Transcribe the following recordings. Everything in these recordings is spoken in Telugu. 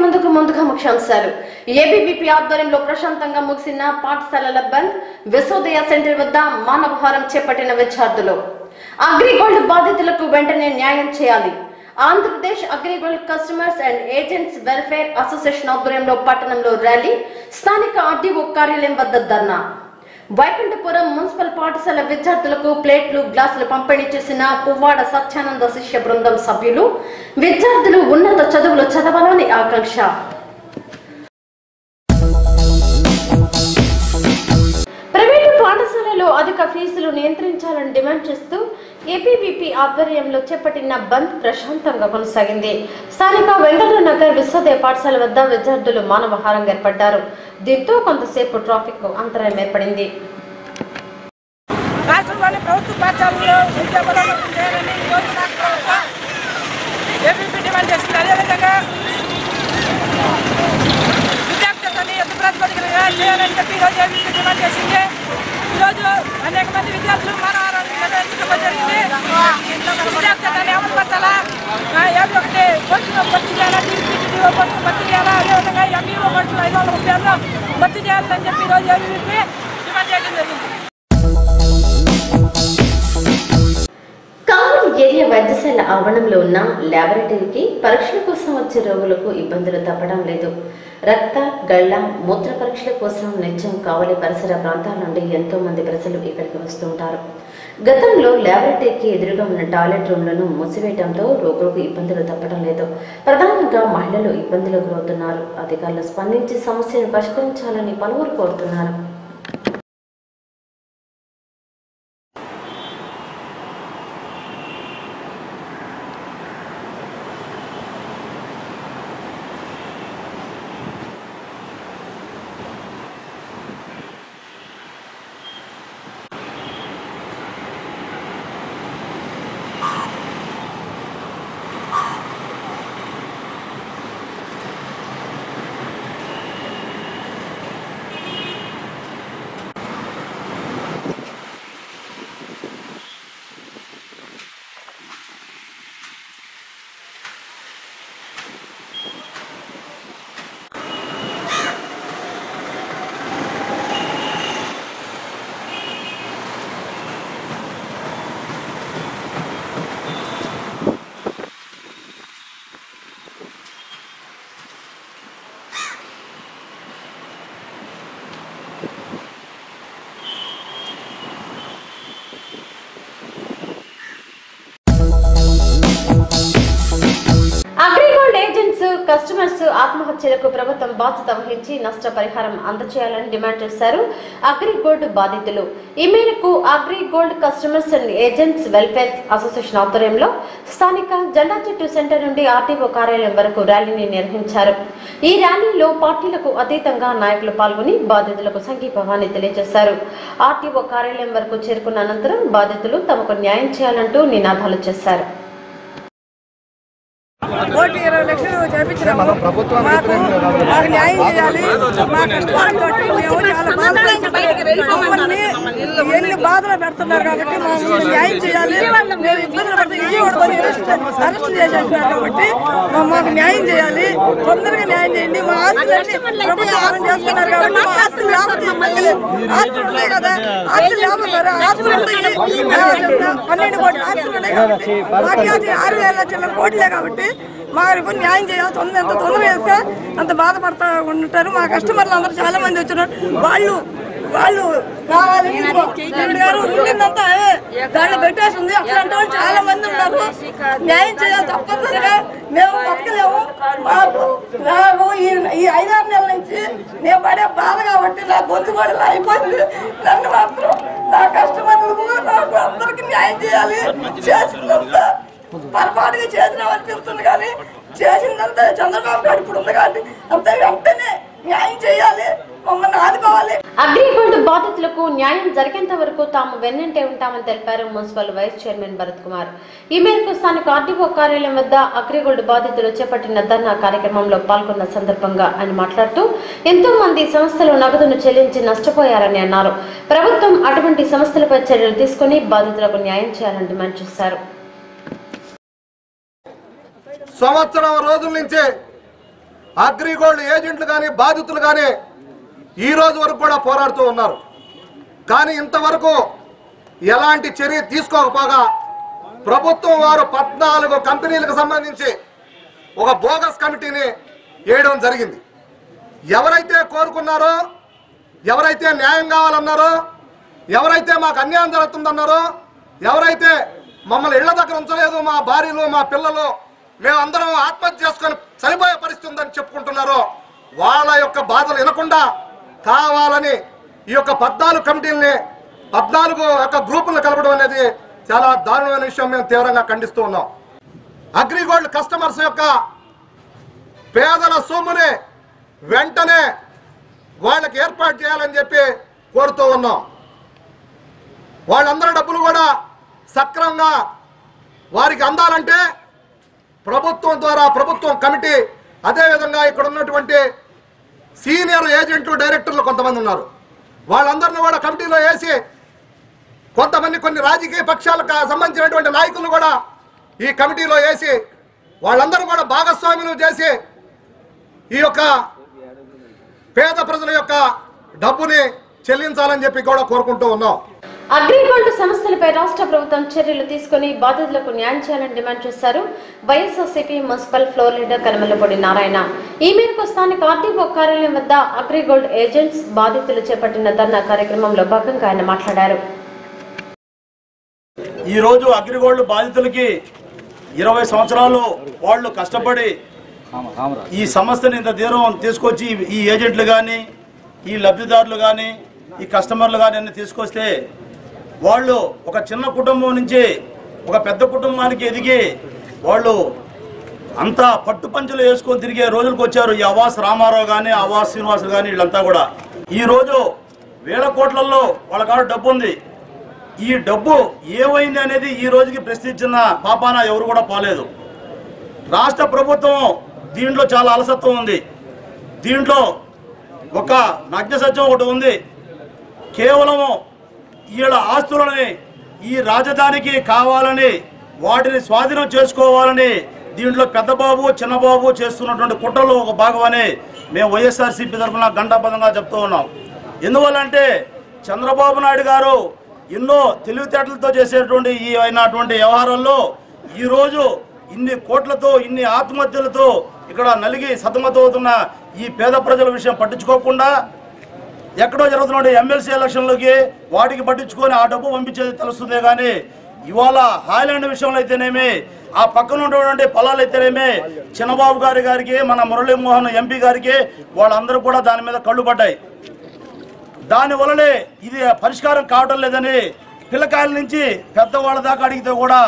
ముందుగా ముఖ్యాంశాలు. ఏబీవీపీ ఆధ్వర్యంలో ప్రశాంతంగా ముగిసిన పాఠశాలల బంద్. విశ్వోదయ సెంటర్ వద్ద మానవహారం చేపట్టిన విద్యార్థులు. అగ్రిగోల్డ్ బాధితులకు వెంటనే న్యాయం చేయాలి. Andhra Pradesh AgriGold customers and agents welfare association ఆధ్వర్యంలో పట్టణంలో ర్యాలీ. స్థానిక ఆర్డీఓ కార్యాలయం వద్ద ధర్నా. వైకుంఠపురం మున్సిపల్ పాఠశాల విద్యార్థులకు ప్లేట్లు, గ్లాసులు పంపిణీ చేసిన పువ్వాడ సత్యానంద శిష్య బృందం సభ్యులు. విద్యార్థులు ఉన్నత చదువులు చదవాలని ఆకాంక్ష. ప్రైవేటు పాఠశాలలో అధిక ఫీజులు నియంత్రించాలని డిమాండ్ చేస్తూ ఏబీవీపీ ఆధ్వర్యంలో చేపట్టిన బంద్ ప్రశాంతంగా కొనసాగింది. స్థానిక వెంకటనగర్ విశ్వోదయ పాఠశాల వద్ద విద్యార్థులు మానవహారంగా ఏర్పడ్డారు. దీంతో కొంతసేపు ట్రాఫిక్ అంతరాయం ఏర్పడింది. రాష్ట్రంలోని ప్రభుత్వ పాఠశాలలో విద్యా బలోపేతం చేయాలని ఈరోజు రాష్ట్ర ప్రభుత్వం ఏబీవీపీ డిమాండ్ చేసింది. అదేవిధంగా విద్యార్థులని యుద్ధ ప్రాతిపదికగా చేయాలని చెప్పి ఈరోజు ఏబీవీపీ డిమాండ్ చేసింది. ఈరోజు అనేక మంది విద్యార్థులు మానవహారాన్ని నిర్వహించడం జరిగింది. విద్యార్థులను అమలుపరచాలా, ఏబీ పోస్టులు భర్తీ చేయాలా, టీపీటీఓ పోస్టులు భర్తీ చేయాలా, అదేవిధంగా ఎంఈఓ పోస్టులు 536 భర్తీ చేయాలని చెప్పి ఈరోజు ఏబీవీపీ డిమాండ్ చేయడం జరిగింది. ఏరియా వైద్యశాల ఆవరణంలో ఉన్న ల్యాబొరేటరీకి పరీక్షల కోసం వచ్చే రోగులకు ఇబ్బందులు తప్పడం లేదు. రక్త, గళ్ళ, మూత్ర పరీక్షల కోసం నిత్యం కావలి పరిసర ప్రాంతాల నుండి ఎంతో మంది ప్రజలు ఇక్కడికి వస్తుంటారు. గతంలో ల్యాబొరేటరీకి ఎదురుగా ఉన్న టాయిలెట్ రూమ్లను మూసివేయడంతో రోగులకు ఇబ్బందులు తప్పడం లేదు. ప్రధానంగా మహిళలు ఇబ్బందులకు గురవుతున్నారు. అధికారులు స్పందించి సమస్యను పరిష్కరించాలని పలువురు కోరుతున్నారు. కస్టమర్స్ ఆత్మహత్యలకు ప్రభుత్వం బాధ్యత వహించి నష్టపరిహారం అందజేయాలని డిమాండ్ చేశారు అగ్రిగోల్డ్ బాధితులు. ఈ మేరకు AgriGold customers and agents welfare association ఆధ్వర్యంలో స్థానిక జెండా చెట్టు సెంటర్ నుండి ఆర్టీఓ కార్యాలయం వరకు ర్యాలీని నిర్వహించారు. ఈ ర్యాలీలో పార్టీలకు అతీతంగా నాయకులు పాల్గొని బాధితులకు సంఘీభావాన్ని తెలియజేశారు. ఆర్టీఓ కార్యాలయం వరకు చేరుకున్న అనంతరం బాధితులు తమకు న్యాయం చేయాలంటూ నినాదాలు చేశారు. 1,20 లక్షలు చేయించినాము. మాకు న్యాయం చేయాలి. మా కష్టాలతో మమ్మల్ని ఎన్ని బాధలు పెడుతున్నారు కాబట్టి మాకు న్యాయం చేయాలి. మేము ఇబ్బందులు పడుతుంది అరెస్ట్ చేసేసినారు కాబట్టి మాకు న్యాయం చేయాలి. తొందరగా న్యాయం చేయండి. మా ఆస్తులన్నీ ప్రభుత్వం చేస్తున్నారు కాబట్టి మా ఆస్తులు ఆస్తులు ఉన్నాయి కదా, ఆస్తులు లేకపోతారు. ఆస్తులు ఉంటాయి 12 కోట్ల ఆస్తులు ఉన్నాయి కాబట్టి మాకు 6,000 లక్షల కోట్లే కాబట్టి మాకు న్యాయం చేయాలి. ఎంత తొందరగా చేస్తే అంత బాధపడతా ఉంటారు. మా కస్టమర్లు అందరూ చాలా మంది వచ్చినారు. వాళ్ళు కావాలి గారు ఉండిందంతా దాన్ని పెట్టేసింది. అట్లాంటి వాళ్ళు చాలా మంది ఉన్నారు. న్యాయం చేయాలి తప్పనిసరిగా. మేము బతకలేము. నాకు ఈ 5-6 నెలల నుంచి నేను పడే బాధ కాబట్టి నా గొంతు కూడా అయిపోయింది. నన్ను మాత్రం నా కస్టమర్లు నాకు అందరికి న్యాయం చేయాలి. చేసిందంతా పొరపాటుగా చేసినాం అనిపిస్తుంది కానీ చేసిందంతా చంద్రబాబు నాయుడు ఇప్పుడు ఉంది కానీ అంత వెంటనే న్యాయం చేయాలి. మమ్మల్ని ఆదుకోవాలి. అగ్రిగోల్డ్ బాధితులకు న్యాయం జరిగేంత వరకు తాము వెన్నంటే ఉంటామని తెలిపారు municipal vice chairman Bharat Kumar. ఈ మేరకు స్థానిక ఆర్టీఓ కార్యాలయం వద్ద అగ్రిగోల్డ్ బాధితులు చేపట్టిన ధర్నా కార్యక్రమంలో పాల్గొన్న సందర్భంగా ఆయన మాట్లాడుతూ ఎంతో మంది సంస్థలు నగదును చెల్లించి నష్టపోయారని అన్నారు. ప్రభుత్వం అటువంటి సంస్థలపై చర్యలు తీసుకుని బాధితులకు న్యాయం చేయాలని డిమాండ్ చేశారు. సంవత్సరం రోజుల నుంచి అగ్రిగోల్డ్ ఏజెంట్లు కానీ బాధితులు కానీ ఈ రోజు వరకు కూడా పోరాడుతూ ఉన్నారు. కానీ ఇంతవరకు ఎలాంటి చర్య తీసుకోకపోగా ప్రభుత్వం వారు 14 కంపెనీలకు సంబంధించి ఒక బోగస్ కమిటీని వేయడం జరిగింది. ఎవరైతే కోరుకున్నారో, ఎవరైతే న్యాయం కావాలన్నారో, ఎవరైతే మాకు అన్యాయం జరుగుతుందన్నారో, ఎవరైతే మమ్మల్ని ఇళ్ల దగ్గర ఉంచలేదు, మా భార్యలు మా పిల్లలు మేమందరం ఆత్మహత్య చేసుకొని చనిపోయే పరిస్థితి ఉందని చెప్పుకుంటున్నారో వాళ్ళ యొక్క బాధలు వినకుండా కావాలని ఈ యొక్క 14 కమిటీలని 14 యొక్క గ్రూపులను కలపడం అనేది చాలా దారుణమైన విషయం. మేము తీవ్రంగా ఖండిస్తూ ఉన్నాం. అగ్రిగోల్డ్ కస్టమర్స్ యొక్క పేదల సొమ్ముని వెంటనే వాళ్ళకి ఏర్పాటు చేయాలని చెప్పి కోరుతూ ఉన్నాం. వాళ్ళందరి డబ్బులు కూడా సక్రమంగా వారికి అందాలంటే ప్రభుత్వం ద్వారా ప్రభుత్వం కమిటీ, అదేవిధంగా ఇక్కడ ఉన్నటువంటి సీనియర్ ఏజెంట్లు డైరెక్టర్లు కొంతమంది ఉన్నారు, వాళ్ళందరినీ కూడా కమిటీలో వేసి కొంతమంది కొన్ని రాజకీయ పక్షాలకు సంబంధించినటువంటి నాయకులు కూడా ఈ కమిటీలో వేసి వాళ్ళందరూ కూడా భాగస్వాములు చేసి ఈ యొక్క పేద ప్రజల యొక్క డబ్బుని చెల్లించాలని చెప్పి కూడా కోరుకుంటూ ఉన్నాం. అగ్రిగోల్డ్ సంస్థలపై రాష్ట్ర ప్రభుత్వం చర్యలు తీసుకుని బాధితులకు న్యాయం చేయాలని డిమాండ్ చేశారు YSRCP municipal floor leader Kalamalapudi Narayana. ఈ మేరకు స్థానిక ఆర్టీఓ కార్యాలయం వద్ద అగ్రిగోల్డ్ ఏజెంట్స్ బాధితులు చేపట్టిన ధర్నా కార్యక్రమంలో భాగంగా ఆయన మాట్లాడారు. ఈ రోజు అగ్రిగోల్డ్ బాధితులకి 20 సంవత్సరాలు వాళ్ళు కష్టపడి ఈ సమస్యని ఇంత దూరం తీసుకొచ్చి ఈ ఏజెంట్లు కానీ, ఈ లబ్ధిదారులు కానీ, ఈ కస్టమర్లు కానీ అన్ని తీసుకొస్తే వాళ్ళు ఒక చిన్న కుటుంబం నుంచి ఒక పెద్ద కుటుంబానికి ఎదిగి వాళ్ళు అంతా పట్టుపంచులు వేసుకొని తిరిగే రోజులకు వచ్చారు. ఈ అవాస్ రామారావు కానీ, అవాస్ శ్రీనివాసులు కానీ వీళ్ళంతా కూడా ఈరోజు వేల కోట్లలో వాళ్ళ కాడ డబ్బు ఉంది. ఈ డబ్బు ఏమైంది అనేది ఈ రోజుకి ప్రశ్నించిన పాపాన ఎవరు కూడా పోలేదు. రాష్ట్ర ప్రభుత్వం దీంట్లో చాలా అలసత్వం ఉంది. దీంట్లో ఒక నగ్న సత్యం ఒకటి ఉంది. కేవలము వీళ్ళ ఆస్తులని ఈ రాజధానికి కావాలని వాటిని స్వాధీనం చేసుకోవాలని దీంట్లో పెద్దబాబు చిన్నబాబు చేస్తున్నటువంటి కుట్రలో ఒక భాగమని మేము వైఎస్ఆర్సీపీ తరఫున గంటాపదంగా చెప్తూ ఉన్నాం. ఎందువల్లంటే చంద్రబాబు నాయుడు గారు ఎన్నో తెలివితేటలతో చేసేటువంటి ఈ అయినటువంటి వ్యవహారాల్లో ఈరోజు ఇన్ని కోట్లతో ఇన్ని ఆత్మహత్యలతో ఇక్కడ నలిగి సతమతమవుతున్న ఈ పేద ప్రజల విషయం పట్టించుకోకుండా ఎక్కడో జరుగుతున్న ఎమ్మెల్సీ ఎలక్షన్లోకి వాటికి పట్టించుకొని ఆ డబ్బు పంపించేది తెలుస్తుందే కానీ ఇవాళ హాయ్లాండ్ విషయంలో అయితేనేమి, ఆ పక్కన ఉన్నటువంటి పొలాలు అయితేనేమి చిన్నబాబు గారికి మన మురళీమోహన్ ఎంపీ గారికి వాళ్ళందరూ కూడా దాని మీద కళ్ళు పడ్డాయి. దానివల్లనే ఇది పరిష్కారం కావడం లేదని పిల్లకాయల నుంచి పెద్దవాళ్ళ దాకా అడిగితే కూడా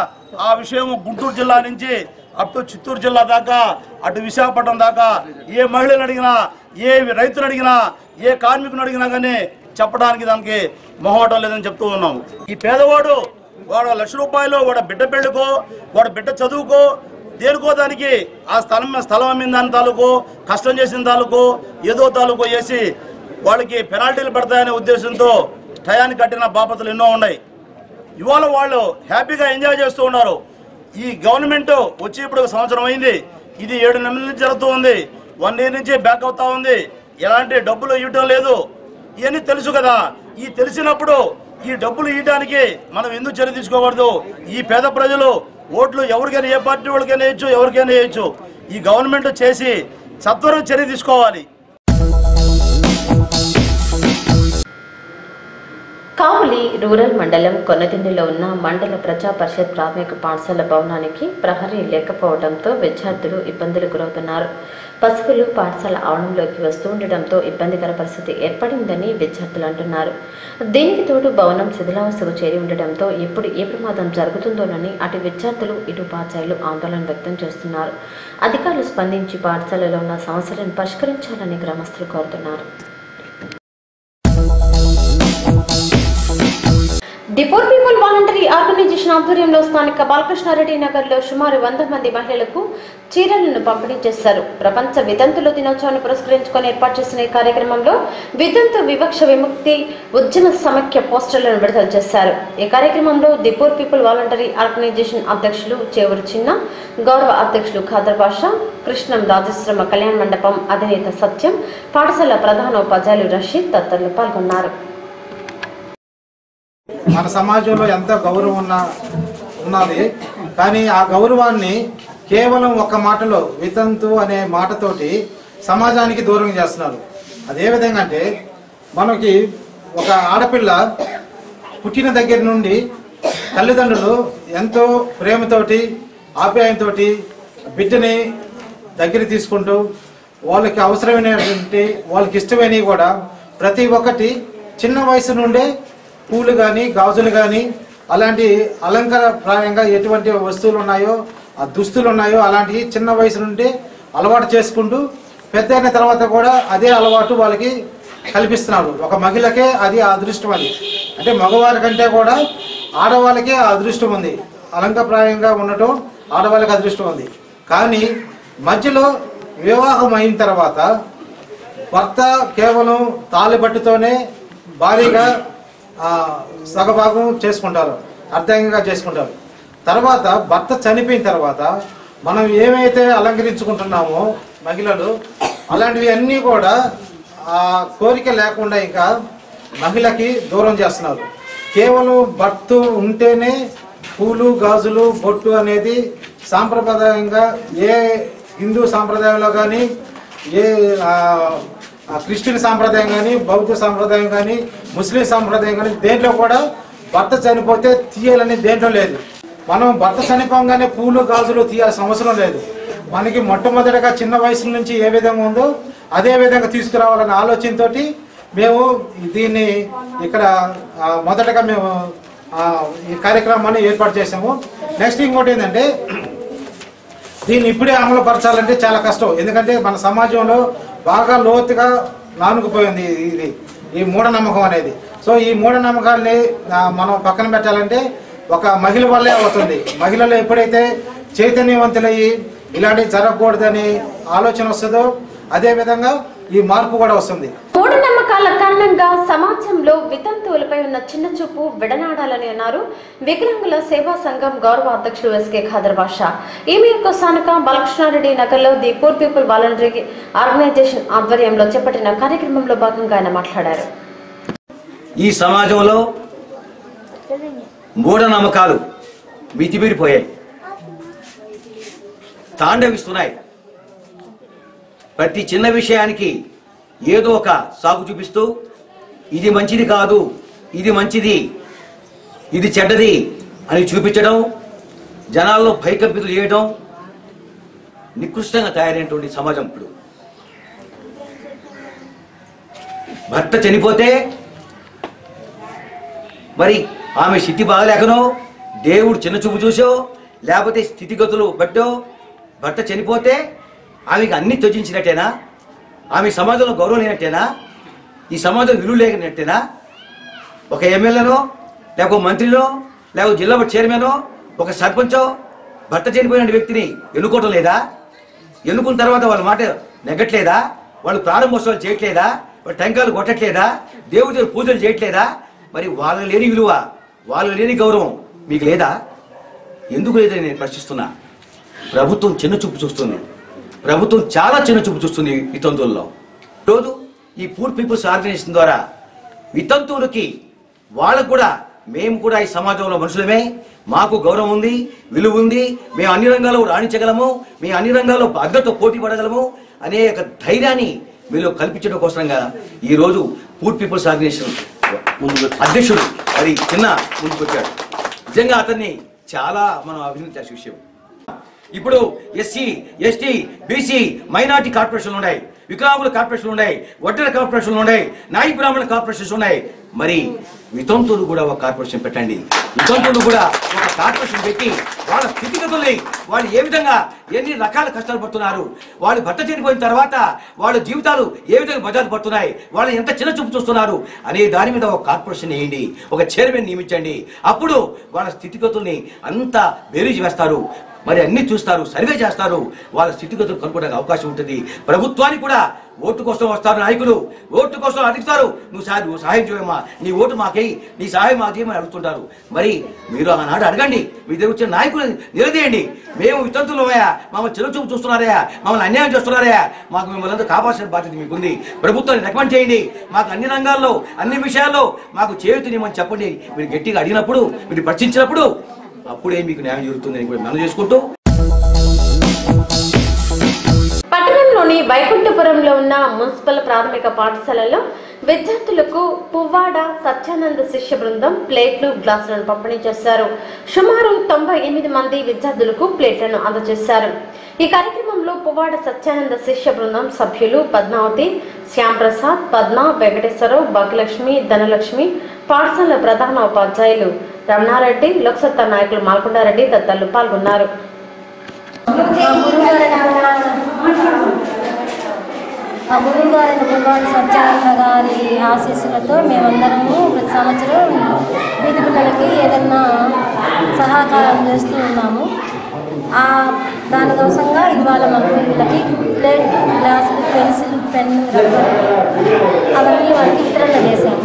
ఆ విషయం గుంటూరు జిల్లా నుంచి అటు చిత్తూరు జిల్లా దాకా అటు విశాఖపట్నం దాకా ఏ మహిళను అడిగినా, ఏ రైతును అడిగినా, ఏ కార్మికుని అడిగినా కానీ చెప్పడానికి దానికి మొహమాటం లేదని చెప్తూ ఉన్నాం. ఈ పేదవాడు వాడు 1,00,000 రూపాయలు వాడు బిడ్డ పెళ్ళికో వాడు బిడ్డ చదువుకో దేనికో దానికి ఆ స్థలం అమ్మిన దాని తాలూకు కష్టం చేసిన తాలూకు ఏదో తాలూకు వేసి వాళ్ళకి పెనాల్టీలు పడతాయనే ఉద్దేశంతో టయాన్ని కట్టిన బాపతులు ఎన్నో ఉన్నాయి. ఇవాళ వాళ్ళు హ్యాపీగా ఎంజాయ్ చేస్తూ ఉన్నారు. ఈ గవర్నమెంట్ వచ్చి ఇప్పుడు 1 సంవత్సరం అయింది. ఇది 7 నెలల నుంచి జరుగుతూ ఉంది. 1 ఇయర్ నుంచి బ్యాక్ అవుతా ఉంది. ఎలాంటి డబ్బులు ఇవ్వటం లేదు. ఇవన్నీ తెలుసు కదా. ఈ తెలిసినప్పుడు ఈ డబ్బులు ఇవ్వడానికి మనం ఎందుకు చర్య తీసుకోకూడదు? ఈ పేద ప్రజలు ఓట్లు ఎవరికైనా ఏ పార్టీ వాళ్ళకైనా వేయచ్చు, ఎవరికైనా వేయచ్చు. ఈ గవర్నమెంట్ చేసి సత్వరం చర్య తీసుకోవాలి. కావలి రూరల్ మండలం కొన్నదిండిలో ఉన్న మండల ప్రజా పరిషత్ ప్రాథమిక పాఠశాల భవనానికి ప్రహరీ లేకపోవడంతో విద్యార్థులు ఇబ్బందులు గురవుతున్నారు. పశువులు పాఠశాల ఆవరణలోకి వస్తూ ఉండడంతో ఇబ్బందికర పరిస్థితి ఏర్పడిందని విద్యార్థులు అంటున్నారు. దీనికి తోడు భవనం శిథిలావస్థకు చేరి ఉండడంతో ఎప్పుడు ఏ ప్రమాదం జరుగుతుందోనని అటు విద్యార్థులు ఇటు ఉపాధ్యాయులు ఆందోళన వ్యక్తం చేస్తున్నారు. అధికారులు స్పందించి పాఠశాలలో ఉన్న సమస్యలను పరిష్కరించాలని గ్రామస్తులు కోరుతున్నారు. The poor people voluntary organisation ఆధ్వర్యంలో స్థానిక బాలకృష్ణారెడ్డి నగర్లో సుమారు 100 మంది మహిళలకు చీరలను పంపిణీ చేశారు. ప్రపంచ వితంతుల దినోత్సవాన్ని పురస్కరించుకొని ఏర్పాటు చేసిన ఈ కార్యక్రమంలో వితంతు వివక్ష విముక్తి ఉద్యమ సమైక్య పోస్టర్లను విడుదల చేశారు. ఈ కార్యక్రమంలో the poor people voluntary organisation అధ్యక్షులు చేవూరు చిన్న, గౌరవ అధ్యక్షులు ఖాదర్ బాషా, కృష్ణం రాజశ్రమ కళ్యాణ మండపం అధినేత సత్యం, పాఠశాల ప్రధానోపాధ్యాయులు రషీద్ తదితరులు పాల్గొన్నారు. మన సమాజంలో ఎంత గౌరవం ఉన్నది, కానీ ఆ గౌరవాన్ని కేవలం ఒక్క మాటలో వితంతు అనే మాటతోటి సమాజానికి దూరం చేస్తున్నారు. అదే విధంగా అంటే మనకి ఒక ఆడపిల్ల పుట్టిన దగ్గర నుండి తల్లిదండ్రులు ఎంతో ప్రేమతోటి ఆప్యాయంతోటి బిడ్డని దగ్గర తీసుకుంటూ వాళ్ళకి అవసరమైనటువంటి వాళ్ళకి ఇష్టమైనవి కూడా ప్రతి ఒక్కటి చిన్న వయసు నుండే పూలు కానీ గాజులు కానీ అలాంటి అలంకారప్రాయంగా ఎటువంటి వస్తువులు ఉన్నాయో ఆ దుస్తులు ఉన్నాయో అలాంటివి చిన్న వయసు నుండి అలవాటు చేసుకుంటూ పెద్ద అయిన తర్వాత కూడా అదే అలవాటు వాళ్ళకి కల్పిస్తున్నారు. ఒక మహిళకే అది అదృష్టం. అది అంటే మగవారి కంటే కూడా ఆడవాళ్ళకే ఆ అదృష్టం ఉంది. అలంకారప్రాయంగా ఉండటం ఆడవాళ్ళకి అదృష్టం ఉంది. కానీ మధ్యలో వివాహం అయిన తర్వాత భర్త కేవలం తాళిబట్టుతోనే భారీగా సగభాగం చేసుకుంటారు, అర్థంగా చేసుకుంటారు. తర్వాత భర్త చనిపోయిన తర్వాత మనం ఏమైతే అలంకరించుకుంటున్నామో మహిళలు అలాంటివి అన్నీ కూడా ఆ కోరిక లేకుండా ఇంకా మహిళకి దూరం చేస్తున్నారు. కేవలం భర్త ఉంటేనే పూలు గాజులు బొట్టు అనేది సాంప్రదాయంగా ఏ హిందూ సాంప్రదాయంలో కానీ ఏ క్రిస్టియన్ సాంప్రదాయం కానీ బౌద్ధ సాంప్రదాయం కానీ ముస్లిం సాంప్రదాయం కానీ దేంట్లో కూడా భర్త చనిపోతే తీయాలని దేంట్లో లేదు. మనం భర్త చనిపోగానే పూలు గాజులు తీయాల్సిన అవసరం లేదు. మనకి మొట్టమొదటిగా చిన్న వయసు నుంచి ఏ విధంగా ఉందో అదే విధంగా తీసుకురావాలనే ఆలోచనతో మేము దీన్ని ఇక్కడ మొదటగా మేము ఈ కార్యక్రమాన్ని ఏర్పాటు చేసాము. నెక్స్ట్ ఇంకోటి ఏంటంటే దీన్ని ఇప్పుడే అమలు పరచాలంటే చాలా కష్టం. ఎందుకంటే మన సమాజంలో బాగా లోతుగా నానుకుపోయింది ఈ మూఢనమ్మకం అనేది. సో ఈ మూఢనమ్మకాల్ని మనం పక్కన పెట్టాలంటే ఒక మహిళ వల్లే అవుతుంది. మహిళలు ఎప్పుడైతే చైతన్యవంతులయ్యి ఇలాంటివి జరగకూడదని ఆలోచన వస్తుందో అదే విధంగా ఈ మార్పు కూడా వస్తుంది. మూఢనమ్మకాల కారణంగా సమాజంలో వితంతువులపై ఉన్న చిన్న చూపు విడనాడాలని అన్నారు వికలాంగుల సేవా సంఘం గౌరవ అధ్యక్షులు ఎస్కే ఖాదర్ బాషా. ఈ మేరకు స్థానిక బాలకృష్ణారెడ్డి నగర్లో the poor people voluntary organisation ఆధ్వర్యంలో చేపట్టిన కార్యక్రమంలో భాగంగా ఆయన మాట్లాడారు. ఈ సమాజంలో మూఢనమ్మకాలు మితిమీరిపోయాయి, తాండవిస్తున్నాయి. ప్రతి చిన్న విషయానికి ఏదో ఒక సాగు చూపిస్తూ ఇది మంచిది కాదు, ఇది మంచిది, ఇది చెడ్డది అని చూపించడం, జనాల్లో భయకంపితులు చేయడం నికృష్టంగా తయారైనటువంటి సమాజం. ఇప్పుడు భర్త చనిపోతే మరి ఆమె స్థితి బాగలేకనో దేవుడు చిన్న చూపు చూసో లేకపోతే స్థితిగతులు బట్టో భర్త చనిపోతే ఆమెకు అన్ని త్యజించినట్టేనా? ఆమె సమాజంలో గౌరవం లేనట్టేనా? ఈ సమాజంలో విలువ లేనట్టేనా? ఒక ఎమ్మెల్యేనో లేకపోతే మంత్రినో లేకపోతే జిల్లా చైర్మనో ఒక సర్పంచో భర్త చనిపోయిన వ్యక్తిని ఎన్నుకోవటం లేదా? ఎన్నుకున్న తర్వాత వాళ్ళ మాట నెగ్గట్లేదా? వాళ్ళు ప్రారంభోత్సవాలు చేయట్లేదా? వాళ్ళు టెంకాయలు కొట్టట్లేదా? దేవుడి పూజలు చేయట్లేదా? మరి వాళ్ళ లేని విలువ, వాళ్ళ లేని గౌరవం మీకు లేదా? ఎందుకు లేదని నేను ప్రశ్నిస్తున్నా. ప్రభుత్వం చిన్న చూపు చూస్తుంది. ప్రభుత్వం చాలా చిన్న చూపు చూస్తుంది వితంతువుల్లో. రోజు ఈ పూర్ పీపుల్స్ ఆర్గనైజేషన్ ద్వారా వితంతువులకి వాళ్ళకు కూడా మేము కూడా ఈ సమాజంలో మనుషులమే, మాకు గౌరవం ఉంది, విలువ ఉంది, మేము అన్ని రంగాల్లో రాణించగలము, మేము అన్ని రంగాల్లో అగ్రతో పోటీ పడగలము అనే ఒక ధైర్యాన్ని మీలో కల్పించడం కోసంగా ఈరోజు పూర్ పీపుల్స్ ఆర్గనైజేషన్ అధ్యక్షుడు అది చిన్న ముందుకు వచ్చాడు. నిజంగా అతన్ని చాలా మనం అభినందించాల్సిన విషయం. ఇప్పుడు ఎస్సీ ఎస్టీ బీసీ మైనార్టీ కార్పొరేషన్లు ఉన్నాయి, వికలాంగుల కార్పొరేషన్లు ఉన్నాయి, వడ్డెర కార్పొరేషన్లు ఉన్నాయి, నాయి బ్రాహ్మణ కార్పొరేషన్స్ ఉన్నాయి. మరి వితంతువులు కూడా ఒక కార్పొరేషన్ పెట్టండి. వితంతువులు కూడా ఒక కార్పొరేషన్ పెట్టి వాళ్ళ స్థితిగతుల్ని, వాళ్ళు ఏ విధంగా ఎన్ని రకాల కష్టాలు పడుతున్నారు, వాళ్ళు భర్త చనిపోయిన తర్వాత వాళ్ళ జీవితాలు ఏ విధంగా బజారు పడుతున్నాయి, వాళ్ళు ఎంత చిన్న చూపు చూస్తున్నారు అనే దాని మీద ఒక కార్పొరేషన్ వేయండి, ఒక చైర్మన్ నియమించండి. అప్పుడు వాళ్ళ స్థితిగతుల్ని అంతా బేరీజు వేస్తారు. మరి అన్ని చూస్తారు, సర్వే చేస్తారు, వాళ్ళ స్థితిగతులు కనుక్కోవడానికి అవకాశం ఉంటుంది. ప్రభుత్వానికి కూడా ఓటు కోసం వస్తారు నాయకులు, ఓటు కోసం అడుగుతారు, నువ్వు సహాయం చేయమ్మా, నీ ఓటు మాకేయి, నీ సహాయం మాకు చేయమని అడుగుతుంటారు. మరి మీరు ఆనాడు అడగండి, మీ దగ్గర వచ్చిన నాయకులు నిలదీయండి, మేము వితంతులమయ్యా, మమ్మల్ని చిన్నచూపు చూస్తున్నారయ్యా, మమ్మల్ని అన్యాయం చేస్తున్నారయ్యా, మాకు మిమ్మల్ని కాపాల్సిన బాధ్యత మీకుంది, ప్రభుత్వాన్ని రికమెండ్ చేయండి, మాకు అన్ని రంగాల్లో అన్ని విషయాల్లో మాకు చేయుతునిమని చెప్పండి. మీరు గట్టిగా అడిగినప్పుడు, మీరు ప్రశ్నించినప్పుడు అప్పుడే మీకు న్యాయం జరుగుతుందని కూడా మనం చేసుకుంటూ పట్టణంలోని వైకుంఠపురంలో ఉన్న మున్సిపల్ ప్రాథమిక పాఠశాలలో విద్యార్థులకు పువ్వాడ సత్యానంద శిష్య బృందం ప్లేట్లు, గ్లాసులను పంపిణీ చేశారు. సుమారు 98 మంది విద్యార్థులకు ప్లేట్లను అందజేశారు. ఈ కార్యక్రమంలో పువ్వాడ సత్యానంద శిష్య బృందం సభ్యులు పద్మావతి, శ్యాంప్రసాద్, పద్మ, వెంకటేశ్వరరావు, భాగ్యలక్ష్మి, ధనలక్ష్మి, పాఠశాల ప్రధాన ఉపాధ్యాయులు రమణారెడ్డి, లోక్సత్తా నాయకులు మాల్కొండారెడ్డి తదితరులు పాల్గొన్నారు. ఆ గురువు గారైన పువ్వాడ సత్యానంద గారి ఆశీస్సులతో మేమందరము ప్రతి సంవత్సరం వీధి పిల్లలకి ఏదన్నా సహకారం చేస్తూ ఉన్నాము. దానికోసంగా ఇవాళ మనం వీళ్ళకి ప్లేట్, గ్లాసులు, పెన్సిల్, పెన్ను, రబ్బర్ అవన్నీ వాళ్ళకి వితరణ చేశాము.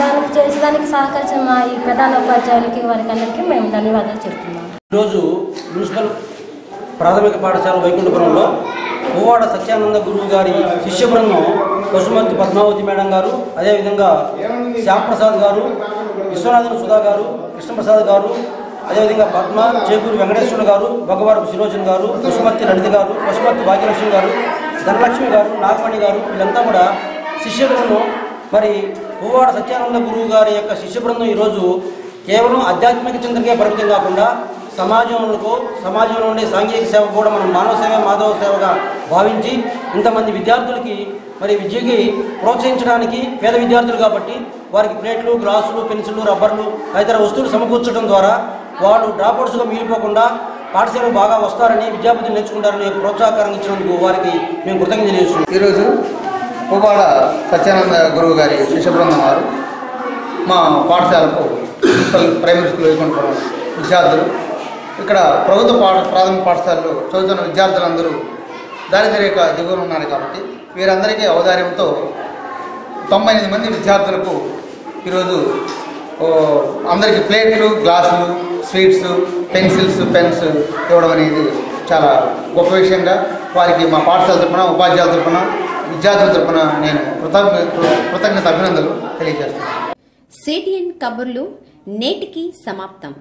దానికి చేసేదానికి సహకరించిన మా ఈ ప్రధాన ఉపాధ్యాయులకి వారికి అందరికీ మేము ధన్యవాదాలు చెప్తున్నాము. ఈరోజు మున్సిపల్ ప్రాథమిక పాఠశాల వైకుంఠపురంలో పువ్వాడ సత్యానంద గురువు గారి శిష్య బృందం పశుమతి పద్మావతి మేడం గారు, అదేవిధంగా శ్యాంప్రసాద్ గారు, విశ్వనాథన్ సుధా గారు, కృష్ణప్రసాద్ గారు, అదేవిధంగా పద్మ, చేకూరు వెంకటేశ్వరుడు గారు, భగవారపు శిరోజన్ గారు, పశుమతి లలిత గారు, పశుమతి భాగ్యలక్ష్మి గారు, ధనలక్ష్మి గారు, నాగమణి గారు, వీళ్ళంతా కూడా శిష్య బృందం. మరి పువ్వాడ సత్యానంద గురువు గారి యొక్క శిష్య బృందం ఈరోజు కేవలం ఆధ్యాత్మిక చింతనకే పరిమితం కాకుండా సమాజంలో ఉండే సాంఘిక సేవ కూడా మనం మానవ సేవ, మాధవ సేవగా భావించి ఇంతమంది విద్యార్థులకి మరి విద్యకి ప్రోత్సహించడానికి, పేద విద్యార్థులు కాబట్టి వారికి ప్లేట్లు, గ్లాసులు, పెన్సిళ్ళు, రబ్బర్లు తదితర వస్తువులు సమకూర్చడం ద్వారా వాళ్ళు డ్రాప్అవుట్స్గా మిగిలిపోకుండా పాఠశాలకు బాగా వస్తారని, విద్యాబుద్ధులు నేర్చుకుంటారని ప్రోత్సాహకరం ఇచ్చినందుకు వారికి మేము కృతజ్ఞతలు తెలియజేస్తున్నాం. ఈరోజు పువ్వాడ సత్యానంద గురువు గారి శిష్య బృందం వారు మా పాఠశాలకు మున్సిపల్ ప్రైమరీ స్కూల్ వైకుంఠపురం విద్యార్థులు, ఇక్కడ ప్రభుత్వ ప్రాథమిక పాఠశాలలో చదువుతున్న విద్యార్థులందరూ దారిద్ర్యరేఖ దిగువన ఉన్నారు కాబట్టి వీరందరికీ ఔదార్యంతో 98 మంది విద్యార్థులకు ఈరోజు అందరికీ ప్లేట్లు, గ్లాసులు, స్వీట్స్, పెన్సిల్స్, పెన్స్ ఇవ్వడం అనేది చాలా గొప్ప విషయంగా వారికి మా పాఠశాల తరపున, ఉపాధ్యాయుల తరపున, విద్యార్థుల తరపున నేను కృతజ్ఞత అభినందనలు తెలియజేస్తున్నాను. సిటిఎన్ కబుర్లు నేటికి సమాప్తం.